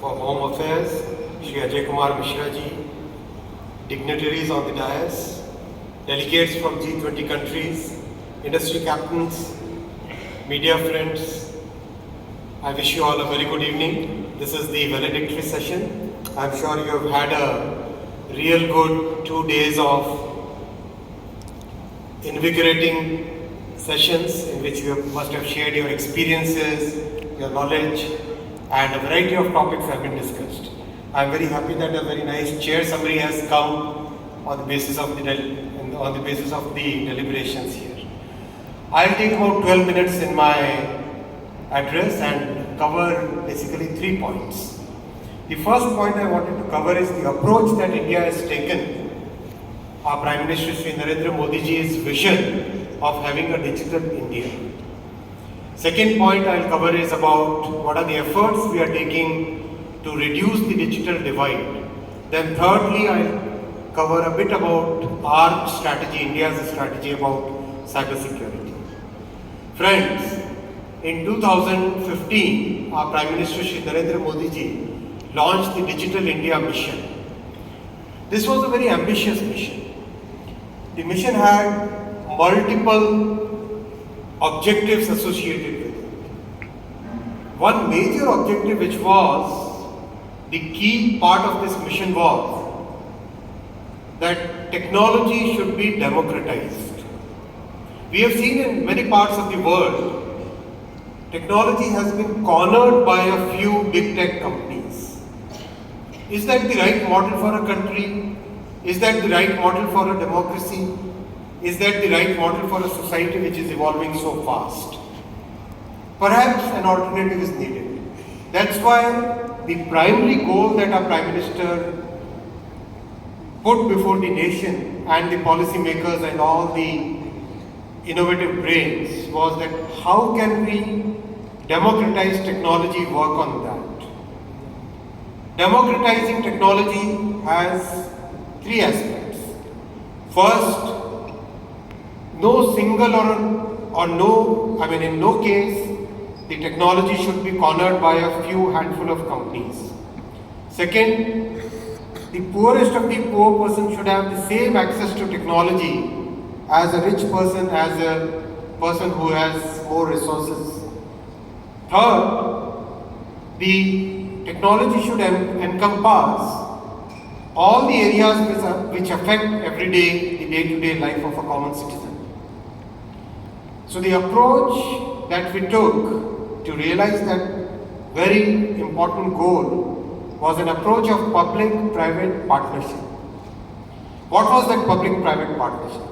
for Home Affairs, Shri Ajay Kumar Mishra ji, dignitaries on the dais, delegates from G20 countries, industry captains, media friends, I wish you all a very good evening. This is the valedictory session. I'm sure you have had a real good 2 days of invigorating sessions in which you must have shared your experiences, your knowledge, and a variety of topics have been discussed. I'm very happy that a very nice chair summary has come on the basis of the deliberations here. I'll take about 12 minutes in my address and cover basically 3 points. The first point I wanted to cover is the approach that India has taken. Our Prime Minister Shri Narendra Modi ji's vision of having a digital India. Second point I'll cover is about what are the efforts we are taking to reduce the digital divide. Then thirdly, I'll cover a bit about our strategy, India's strategy about cybersecurity. Friends, in 2015, our Prime Minister Shri Narendra Modi ji launched the Digital India Mission. This was a very ambitious mission. The mission had multiple objectives associated with it. One major objective, which was the key part of this mission, was that technology should be democratized. We have seen in many parts of the world, technology has been cornered by a few big tech companies. Is that the right model for a country? Is that the right model for a democracy? Is that the right model for a society which is evolving so fast? Perhaps an alternative is needed. That's why the primary goal that our Prime Minister put before the nation and the policymakers and all the innovative brains was that how can we democratize technology, work on that. Democratizing technology has 3 aspects. First, in no case, the technology should be cornered by a few handful of companies. Second, the poorest of the poor person should have the same access to technology as a rich person, as a person who has more resources. Third, the technology should encompass all the areas which affect the day-to-day life of a common citizen. So the approach that we took to realize that very important goal was an approach of public-private partnership. What was that public-private partnership?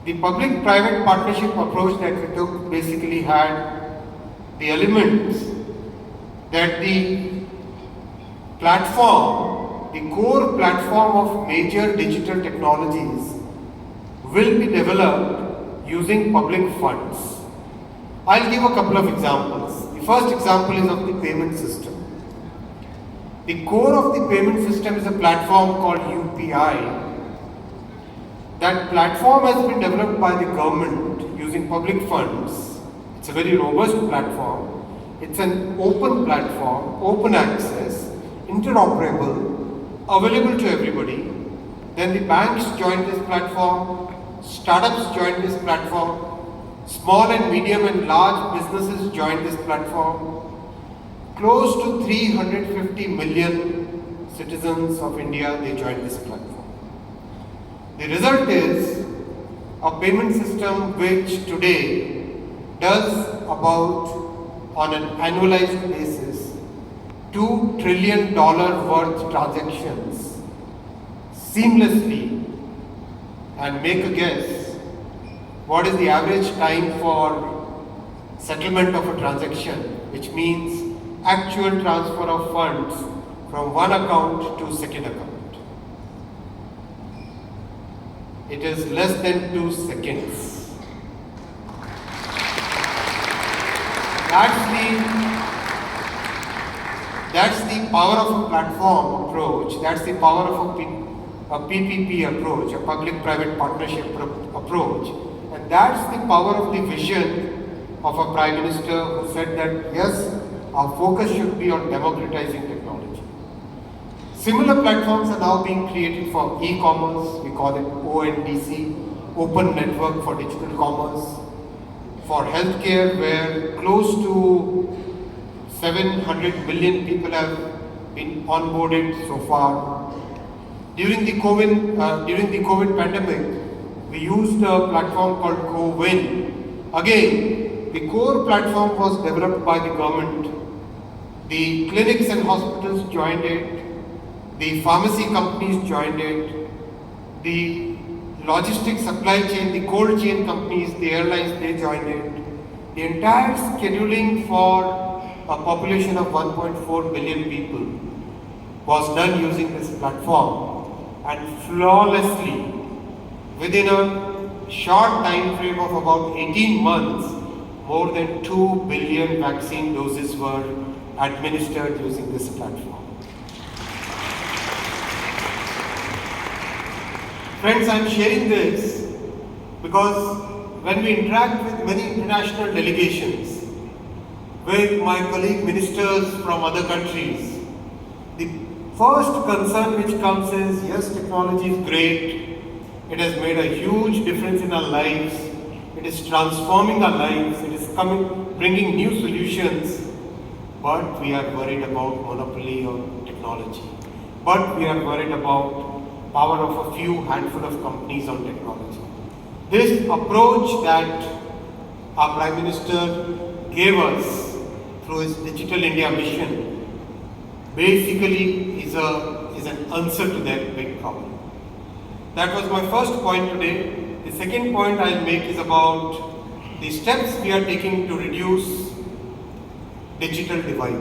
The public-private partnership approach that we took basically had the elements that the platform, the core platform of major digital technologies will be developed using public funds. I'll give a couple of examples. The first example is of the payment system. The core of the payment system is a platform called UPI. That platform has been developed by the government using public funds. It's a very robust platform. It's an open platform, open access, interoperable, available to everybody. Then the banks joined this platform, startups joined this platform, small and medium and large businesses joined this platform. Close to 350 million citizens of India, they joined this platform. The result is a payment system which today does about, on an annualized basis, $2 trillion worth transactions seamlessly. And make a guess, what is the average time for settlement of a transaction, which means actual transfer of funds from one account to second account? It is less than 2 seconds. That's the power of a platform approach. That's the power of a PPP approach, a public-private partnership approach. And that's the power of the vision of a Prime Minister who said that yes, our focus should be on democratizing technology. Similar platforms are now being created for e-commerce. We call it ONDC, Open Network for Digital Commerce. For healthcare, where close to 700 million people have been onboarded so far. During the COVID pandemic, we used a platform called CoWin. Again, the core platform was developed by the government. The clinics and hospitals joined it. The pharmacy companies joined it. The logistics supply chain, the cold chain companies, the airlines, they joined it. The entire scheduling for a population of 1.4 billion people was done using this platform, and flawlessly, within a short time frame of about 18 months, more than 2 billion vaccine doses were administered using this platform. Friends, I am sharing this because when we interact with many international delegations, with my colleague ministers from other countries, the first concern which comes is, yes, technology is great, it has made a huge difference in our lives, it is transforming our lives, it is bringing new solutions, but we are worried about monopoly of technology, but we are worried about power of a few handful of companies on technology. This approach that our Prime Minister gave us through his Digital India mission basically is an answer to that big problem. That was my first point today. The second point I'll make is about the steps we are taking to reduce digital divide.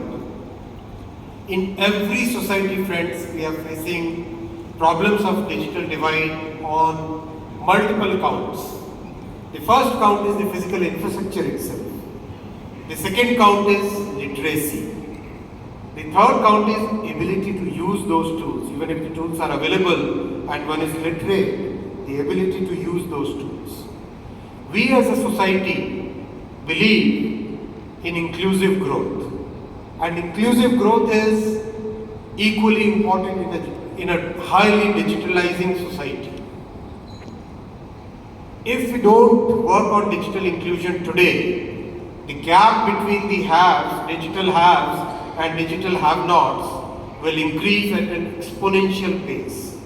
In every society, friends, we are facing problems of digital divide on multiple counts. The first count is the physical infrastructure itself. The second count is literacy. The third count is ability to use those tools. Even if the tools are available and one is literate, the ability to use those tools. We as a society believe in inclusive growth. And inclusive growth is equally important in a highly digitalizing society. If we don't work on digital inclusion today, the gap between the haves, digital haves and digital have-nots will increase at an exponential pace.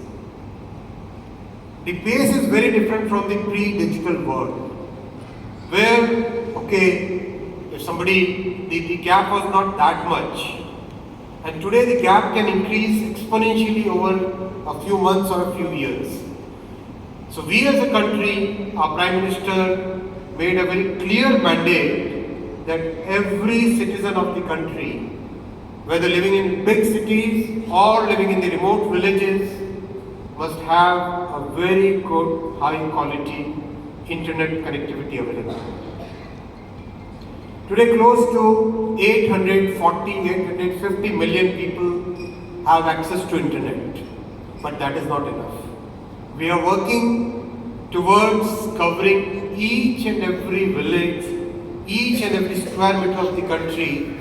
The pace is very different from the pre-digital world, where, if somebody, the gap was not that much. And today the gap can increase exponentially over a few months or a few years. So we as a country, our Prime Minister made a very clear mandate that every citizen of the country, whether living in big cities or living in the remote villages, must have a very good, high quality internet connectivity available. Today, close to 850 million people have access to internet, but that is not enough. We are working towards covering each and every village, each and every square meter of the country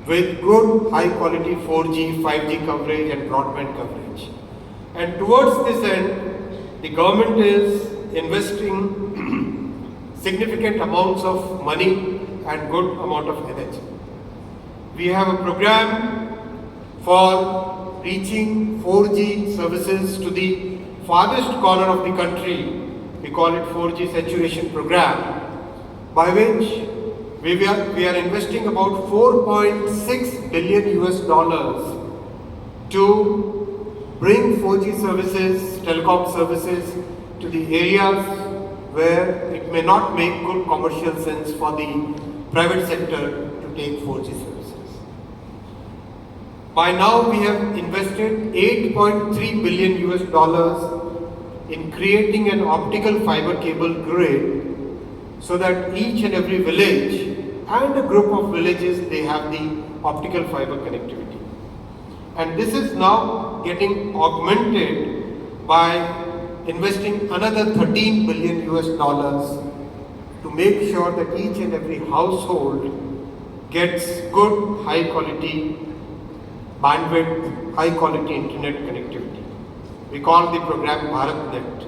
with good, high quality 4G, 5G coverage and broadband coverage. And towards this end, the government is investing significant amounts of money and good amount of energy. We have a program for reaching 4G services to the farthest corner of the country. We call it 4G saturation program, by which we are investing about 4.6 billion US dollars to bring 4G services, telecom services to the areas where it may not make good commercial sense for the private sector to take 4G services. By now we have invested 8.3 billion US dollars in creating an optical fiber cable grid so that each and every village and a group of villages, they have the optical fiber connectivity. And this is now getting augmented by investing another 13 billion US dollars to make sure that each and every household gets good, high quality bandwidth, high quality internet connectivity. We call the program BharatNet.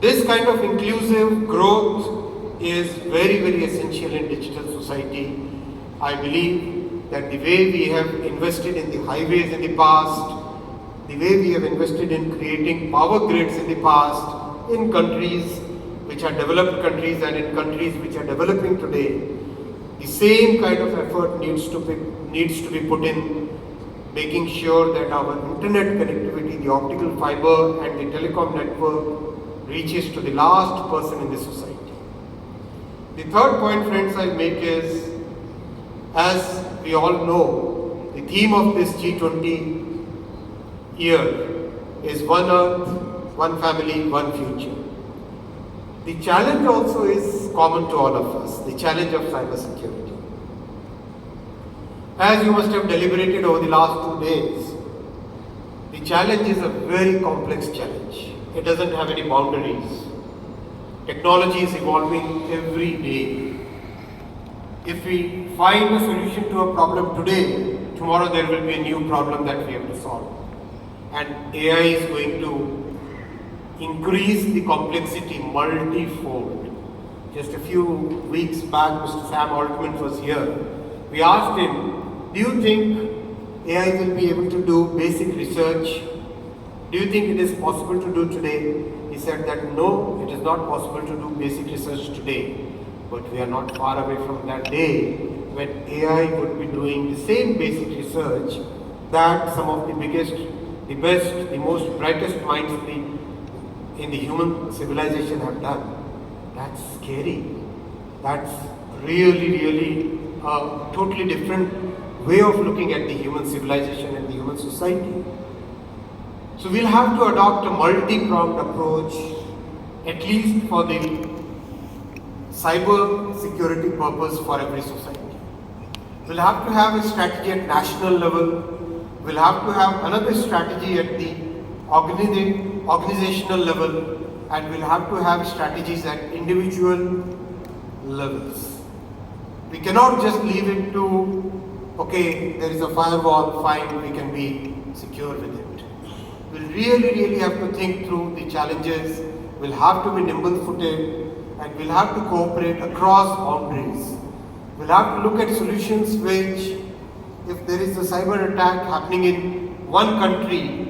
This kind of inclusive growth is very, very essential in digital society. I believe that the way we have invested in the highways in the past, the way we have invested in creating power grids in the past, in countries which are developed countries and in countries which are developing today, the same kind of effort needs to be put in making sure that our internet connectivity, the optical fiber and the telecom network reaches to the last person in the society. The third point, friends, I'll make is, as we all know, the theme of this G20 year is One Earth, One Family, One Future. The challenge also is common to all of us, the challenge of cyber security. As you must have deliberated over the last 2 days, the challenge is a very complex challenge. It doesn't have any boundaries. Technology is evolving every day. If we find a solution to a problem today, tomorrow there will be a new problem that we have to solve. And AI is going to increase the complexity multi-fold. Just a few weeks back, Mr. Sam Altman was here. We asked him, do you think AI will be able to do basic research? Do you think it is possible to do today? He said that no, it is not possible to do basic research today. But we are not far away from that day when AI would be doing the same basic research that some of the biggest, the best, the most brightest minds in the human civilization have done. That's scary. That's really a totally different way of looking at the human civilization and the human society. So we'll have to adopt a multi-pronged approach, at least for the cyber security purpose for every society. We'll have to have a strategy at national level. We'll have to have another strategy at the organizational level, and we'll have to have strategies at individual levels. We cannot just leave it to, okay, there is a firewall, fine, we can be secure with it. We'll really have to think through the challenges. We'll have to be nimble-footed, and we'll have to cooperate across boundaries. We'll have to look at solutions which, if there is a cyber attack happening in one country,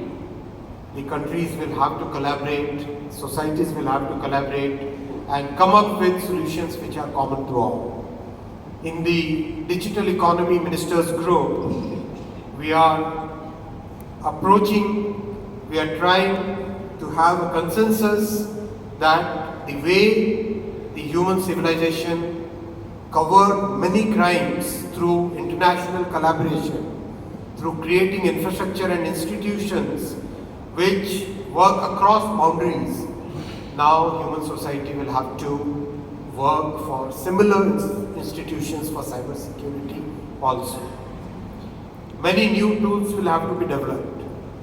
the countries will have to collaborate, societies will have to collaborate and come up with solutions which are common to all. In the Digital Economy Ministers Group, we are trying to have a consensus that the way the human civilization covered many crimes through international collaboration, through creating infrastructure and institutions which work across boundaries, now human society will have to work for similar institutions for cyber security also. Many new tools will have to be developed.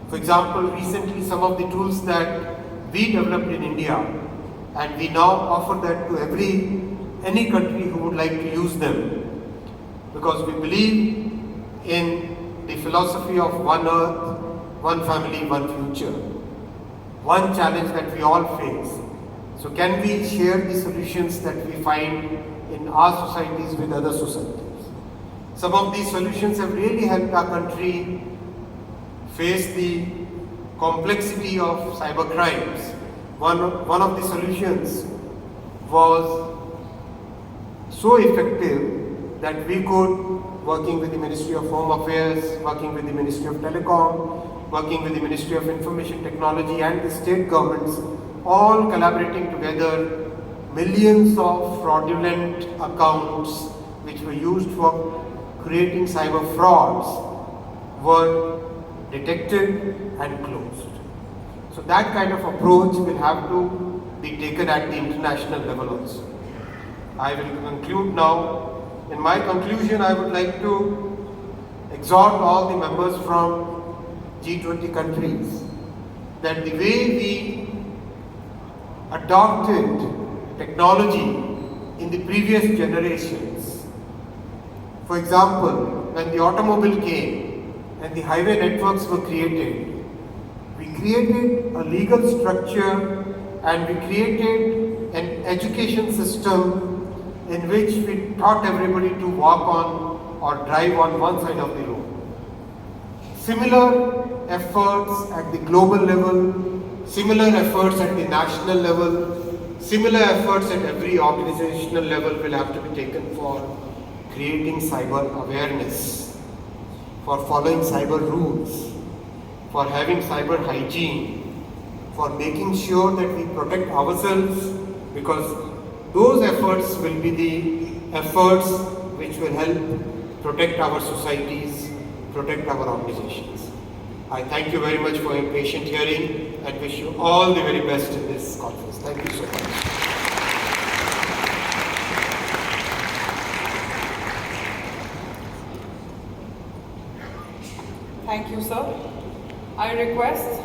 For example, recently some of the tools that we developed in India, and we now offer that to any country who would like to use them, because we believe in the philosophy of one earth, one family, one future, one challenge that we all face. So can we share the solutions that we find in our societies with other societies? Some of these solutions have really helped our country face the complexity of cyber crimes. One of the solutions was so effective that we could, working with the Ministry of Home Affairs, working with the Ministry of Telecom, working with the Ministry of Information Technology and the state governments, all collaborating together, millions of fraudulent accounts which were used for creating cyber frauds were detected and closed. So that kind of approach will have to be taken at the international level also. I will conclude now. In my conclusion, I would like to exhort all the members from G20 countries that the way we adopted technology in the previous generations, for example, when the automobile came, and the highway networks were created, we created a legal structure and we created an education system in which we taught everybody to walk on or drive on one side of the road. Similar efforts at the global level, similar efforts at the national level, similar efforts at every organizational level will have to be taken for creating cyber awareness, for following cyber rules, for having cyber hygiene, for making sure that we protect ourselves, because those efforts will be the efforts which will help protect our societies, protect our organizations. I thank you very much for your patient hearing and wish you all the very best in this conference. Thank you so much. Thank you, sir. I request